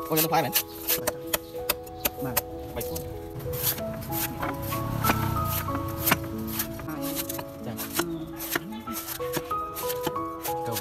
Ôi nó phai mày. Mà Bạch luôn. Cầu.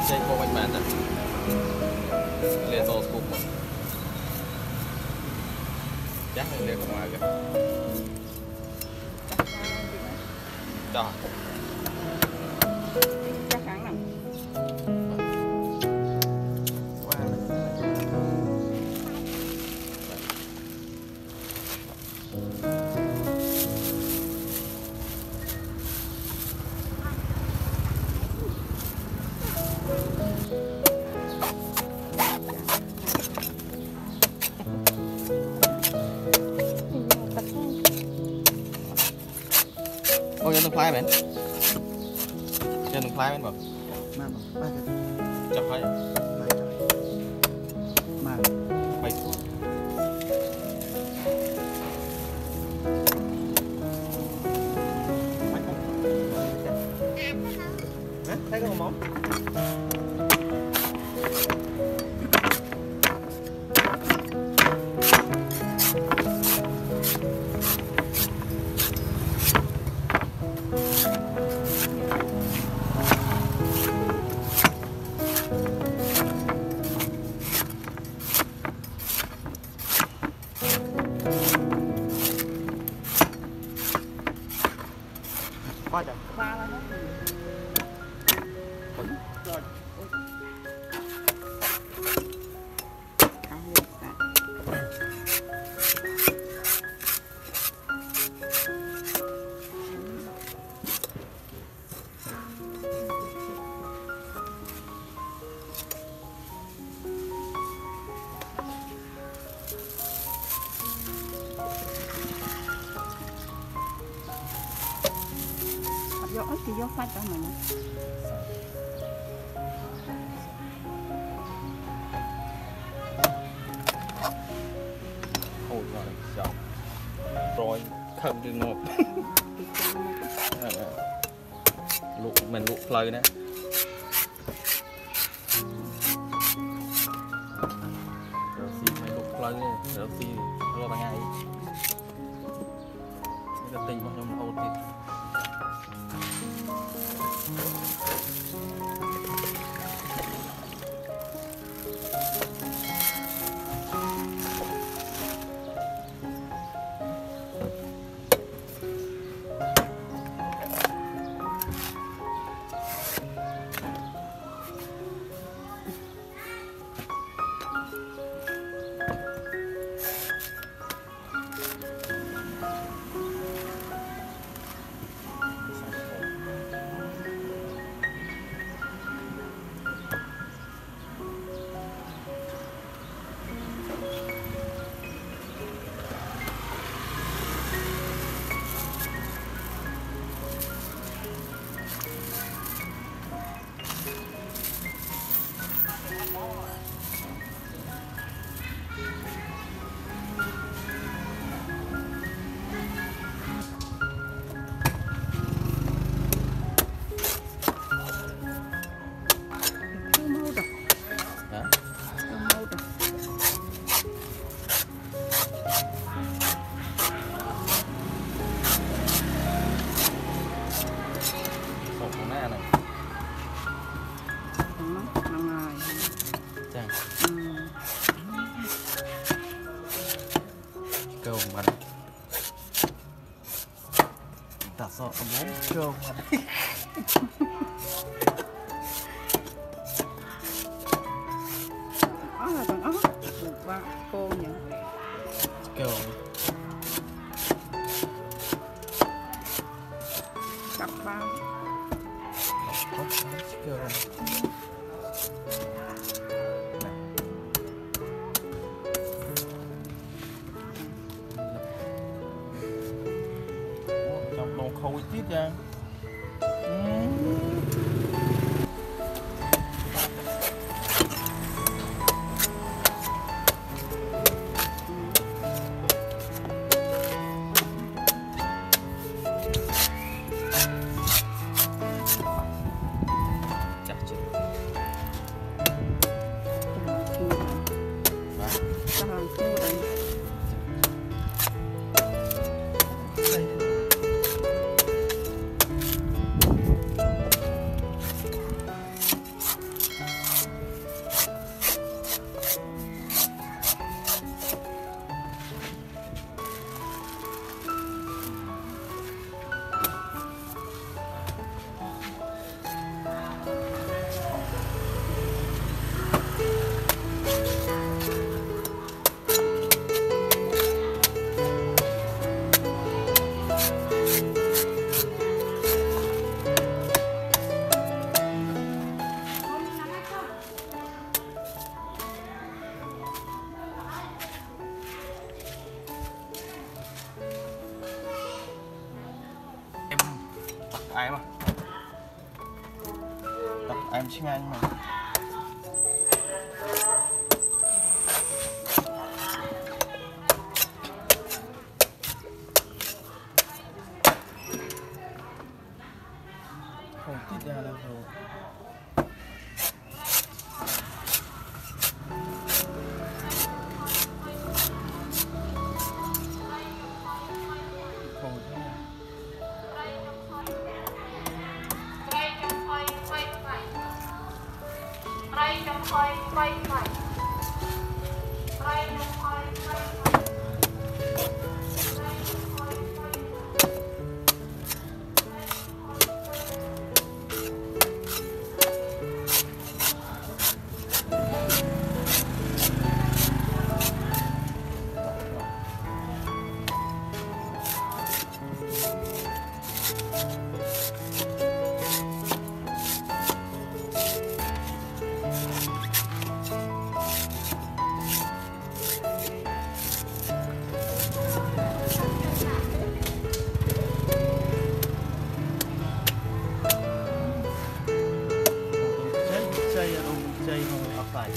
Chơi cô bánh màn nè, liền sauce cục chắc là liền còn ngoài kìa, cho chắc chắn nào. ôi nó phai mày, nó phai mày bảo, mà ba cái chọc phai, mà bạch, thấy có món quá trời Ba là nó rồi. Ăn đi. Vô ít thì vô phách cho mình. ôi rồi, chọc, rồi, không được ngọt, luộc mình luộc phơi nè, rồi xí mình luộc phơi nè, rồi xí rồi bằng ngày, cái tình bao nhiêu một ô thì trong đồng khâu ít ra em mà tập em xin anh mà không tít ra đâu rồi dây không ập phải